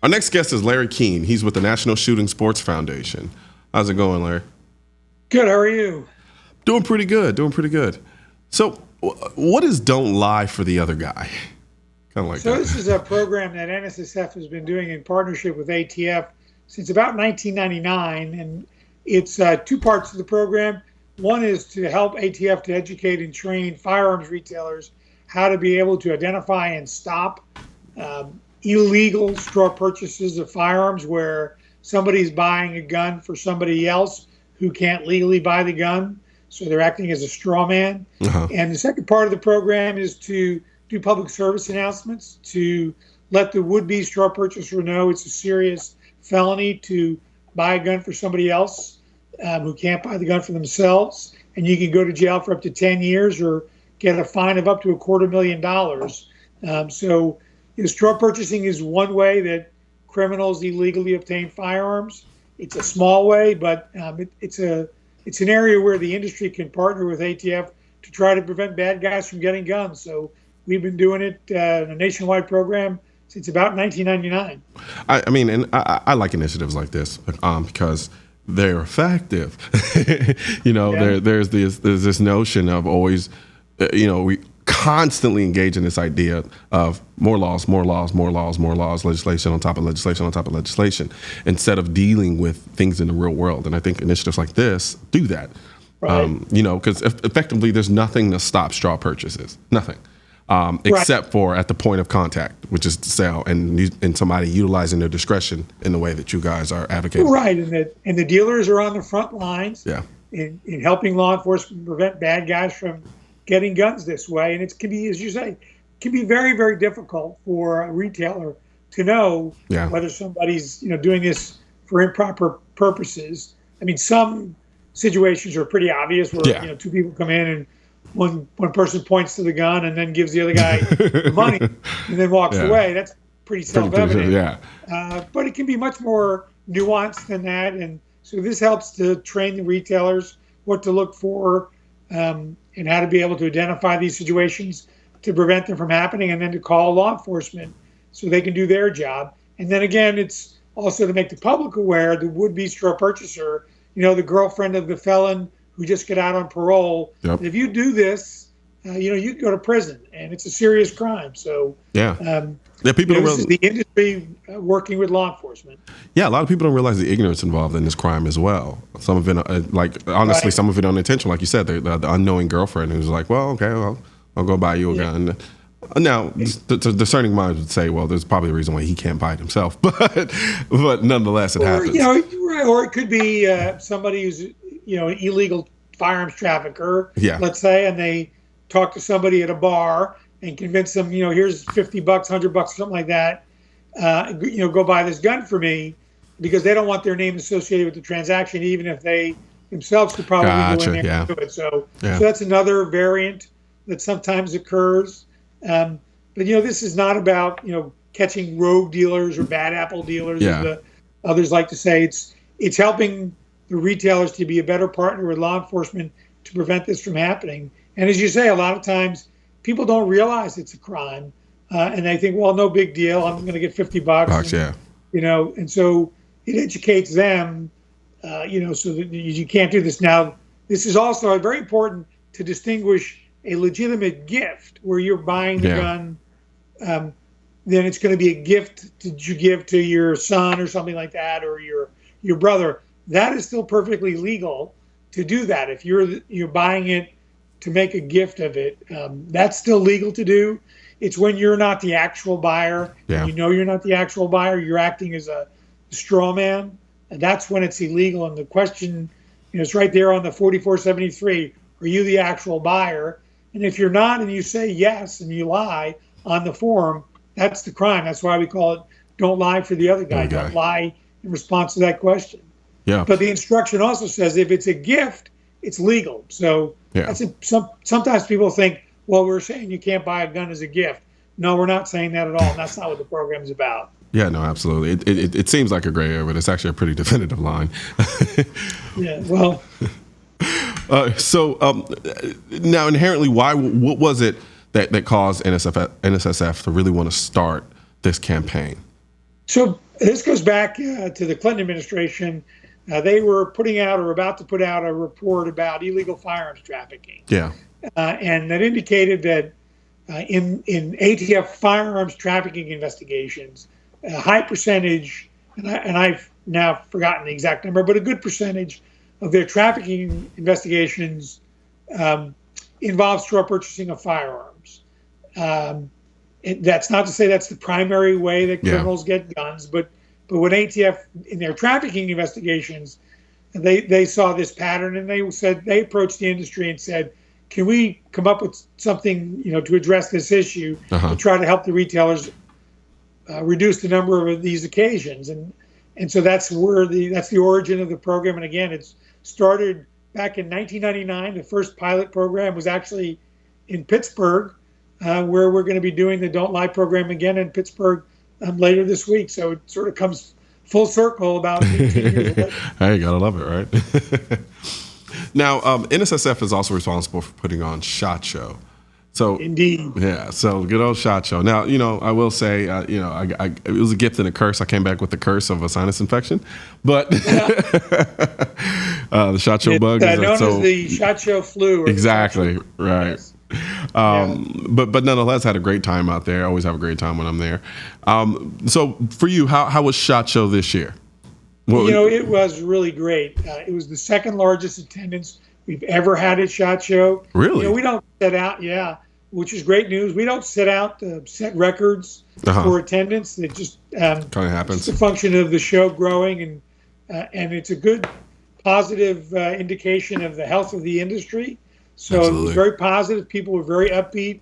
Our next guest is Larry Keene. He's with the National Shooting Sports Foundation. How's it going, Larry? Good. How are you? Doing pretty good. So what is Don't Lie for the Other Guy? Kind of like So that. this is a program that NSSF has been doing in partnership with ATF since about 1999, and it's two parts of the program. One is to help ATF to educate and train firearms retailers how to be able to identify and stop illegal straw purchases of firearms where somebody's buying a gun for somebody else who can't legally buy the gun. So they're acting as a straw man. And the second part of the program is to do public service announcements to let the would-be straw purchaser know it's a serious felony to buy a gun for somebody else who can't buy the gun for themselves. And you can go to jail for up to 10 years or get a fine of up to $250,000. So straw purchasing is one way that criminals illegally obtain firearms. It's a small way, but it's an area where the industry can partner with ATF to try to prevent bad guys from getting guns. So we've been doing it in a nationwide program since about 1999. I like initiatives like this because they're effective. There's this notion of always, we constantly engage in this idea of more laws, legislation on top of legislation, instead of dealing with things in the real world. And I think initiatives like this do that. Right. Because effectively there's nothing to stop straw purchases, nothing, except for at the point of contact, which is to sell, and somebody utilizing their discretion in the way that you guys are advocating. Right, and the dealers are on the front lines in helping law enforcement prevent bad guys from getting guns this way. And it can be, as you say, very, very difficult for a retailer to know whether somebody's doing this for improper purposes. I mean, some situations are pretty obvious where two people come in and one person points to the gun and then gives the other guy the money and then walks away. That's pretty self-evident. But it can be much more nuanced than that. And so this helps to train the retailers what to look for and how to be able to identify these situations to prevent them from happening, and then to call law enforcement so they can do their job. And then again, it's also to make the public aware, the would-be straw purchaser, the girlfriend of the felon who just got out on parole. Yep. If you do this, you can go to prison, and it's a serious crime. So people don't this is the industry working with law enforcement. Yeah, a lot of people don't realize the ignorance involved in this crime as well. Some of it, some of it unintentional, like you said, the unknowing girlfriend who's like, well, okay, I'll go buy you a gun. Now, the discerning minds would say, well, there's probably a reason why he can't buy it himself, but nonetheless, it happens. Or it could be somebody who's an illegal firearms trafficker, let's say, and they talk to somebody at a bar and convince them, here's $50, $100, something like that. Go buy this gun for me, because they don't want their name associated with the transaction, even if they themselves could probably go in there and do it. So that's another variant that sometimes occurs. But this is not about catching rogue dealers or bad apple dealers, as the others like to say. It's helping the retailers to be a better partner with law enforcement to prevent this from happening. And as you say, a lot of times people don't realize it's a crime, and they think, well, no big deal, I'm going to get $50. And so it educates them, so that you can't do this. Now, this is also very important to distinguish a legitimate gift where you're buying the gun. Then it's going to be a gift that you give to your son or something like that, or your brother. That is still perfectly legal to do that. If you're buying it to make a gift of it, that's still legal to do. It's when you're not the actual buyer, and you're not the actual buyer, you're acting as a straw man, and that's when it's illegal. And the question, it's right there on the 4473, are you the actual buyer? And if you're not, and you say yes, and you lie on the form, that's the crime. That's why we call it don't lie for the other guy. Don't lie in response to that question. Yeah. But the instruction also says if it's a gift, it's legal. So sometimes people think, well, we're saying you can't buy a gun as a gift. No, we're not saying that at all. That's not what the program is about. Yeah, no, absolutely. It seems like a gray area, but it's actually a pretty definitive line. Well. Now, inherently, what was it that caused NSSF to really want to start this campaign? So This goes back to the Clinton administration. They were putting out or about to put out a report about illegal firearms trafficking. Yeah. And that indicated that in ATF firearms trafficking investigations, a high percentage, and I've now forgotten the exact number, but a good percentage of their trafficking investigations involve store purchasing of firearms. That's not to say that's the primary way that criminals get guns, but when ATF in their trafficking investigations, they saw this pattern and they approached the industry and said, can we come up with something, to address this issue to try to help the retailers reduce the number of these occasions? And so that's the origin of the program. And again, it's started back in 1999. The first pilot program was actually in Pittsburgh, where we're going to be doing the Don't Lie program again in Pittsburgh later this week. So it sort of comes full circle about 18 years later. Hey, gotta love it, right? Now, NSSF is also responsible for putting on SHOT Show. So, indeed. Yeah, so good old SHOT Show. Now, I will say, it was a gift and a curse. I came back with the curse of a sinus infection, but the SHOT Show bug is known as the SHOT Show flu. Exactly, right. Yes. But nonetheless, I had a great time out there. I always have a great time when I'm there. So for you, how was SHOT Show this year? It was really great. It was the second largest attendance we've ever had at SHOT Show. Really? We don't set out, which is great news. We don't set out set records for attendance. It just kind of happens. It's a function of the show growing, and it's a good, positive indication of the health of the industry. So Absolutely. It was very positive. People were very upbeat.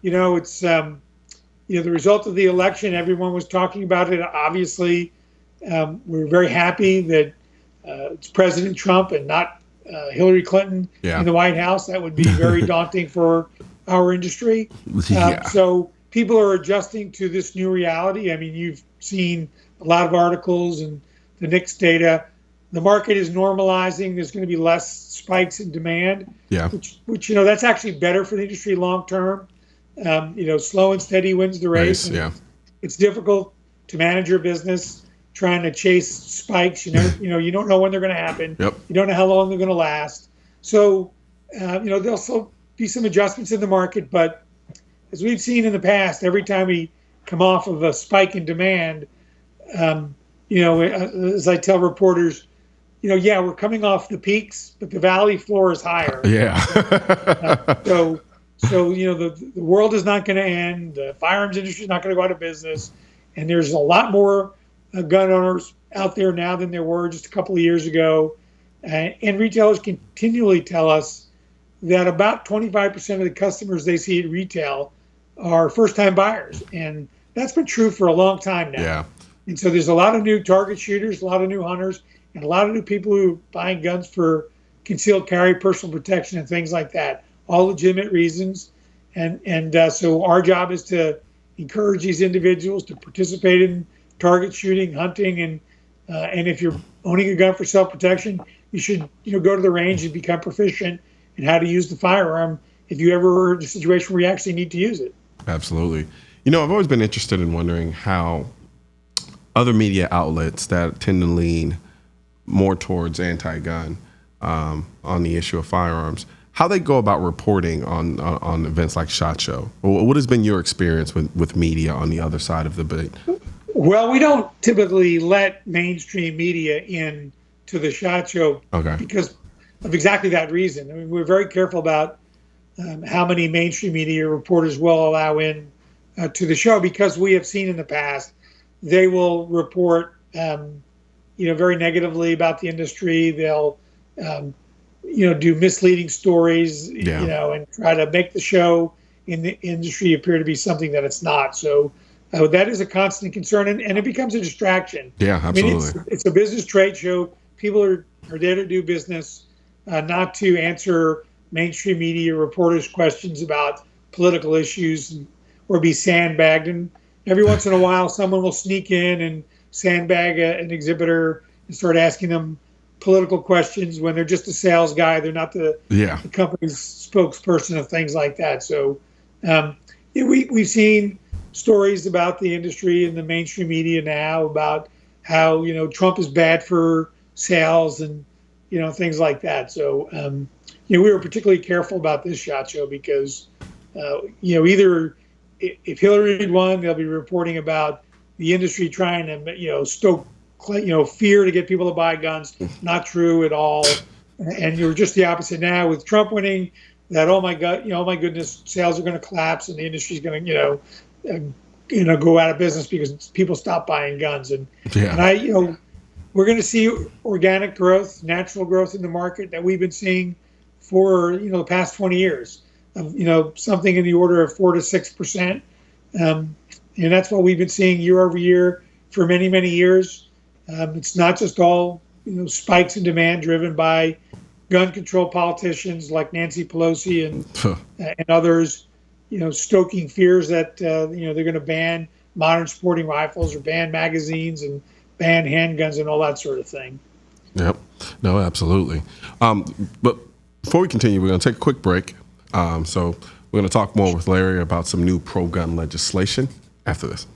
It's the result of the election. Everyone was talking about it. Obviously. We're very happy that it's President Trump and not Hillary Clinton in the White House. That would be very daunting for our industry. So people are adjusting to this new reality. I mean, you've seen a lot of articles and the NICS data. The market is normalizing. There's going to be less spikes in demand, which that's actually better for the industry long term. Slow and steady wins the race. It's difficult to manage your business trying to chase spikes. You don't know when they're going to happen. Yep. You don't know how long they're going to last. So, there'll still be some adjustments in the market. But as we've seen in the past, every time we come off of a spike in demand, as I tell reporters, we're coming off the peaks, but the valley floor is higher. Yeah. So the world is not going to end. The firearms industry is not going to go out of business. And there's a lot more gun owners out there now than there were just a couple of years ago. And retailers continually tell us that about 25% of the customers they see at retail are first-time buyers. And that's been true for a long time now. Yeah. And so there's a lot of new target shooters, a lot of new hunters, and a lot of new people who are buying guns for concealed carry, personal protection, and things like that. All legitimate reasons. And so our job is to encourage these individuals to participate in target shooting, hunting, and if you're owning a gun for self-protection, you should go to the range and become proficient in how to use the firearm if you ever are in a situation where you actually need to use it. Absolutely. I've always been interested in wondering how other media outlets that tend to lean more towards anti-gun on the issue of firearms, how they go about reporting on events like SHOT Show. What has been your experience with media on the other side of the debate? Well, we don't typically let mainstream media in to the SHOT Show because of exactly that reason. I mean, we're very careful about how many mainstream media reporters will allow in to the show, because we have seen in the past they will report, very negatively about the industry. They'll, do misleading stories, and try to make the show in the industry appear to be something that it's not. So that is a constant concern, and it becomes a distraction. Yeah, absolutely. I mean, it's a business trade show. People are there to do business, not to answer mainstream media reporters' questions about political issues or be sandbagged. And every once in a while, someone will sneak in and sandbag an exhibitor and start asking them political questions when they're just a sales guy. They're not the company's spokesperson of things like that. So we've seen stories about the industry in the mainstream media now about how Trump is bad for sales and things like that. So we were particularly careful about this SHOT Show because either if Hillary had won, they'll be reporting about the industry trying to stoke fear to get people to buy guns. Not true at all. And you're just the opposite now with Trump winning. That oh my god, oh my goodness, sales are going to collapse and the industry's going to go out of business because people stop buying guns. And we're going to see organic growth, natural growth in the market that we've been seeing for the past 20 years. Something in the order of 4 to 6%, and that's what we've been seeing year over year for many, many years. It's not just all spikes in demand driven by gun control politicians like Nancy Pelosi and others, stoking fears that they're going to ban modern sporting rifles or ban magazines and ban handguns and all that sort of thing. Yep. No, absolutely. But before we continue, we're going to take a quick break. So we're going to talk more with Larry about some new pro-gun legislation after this.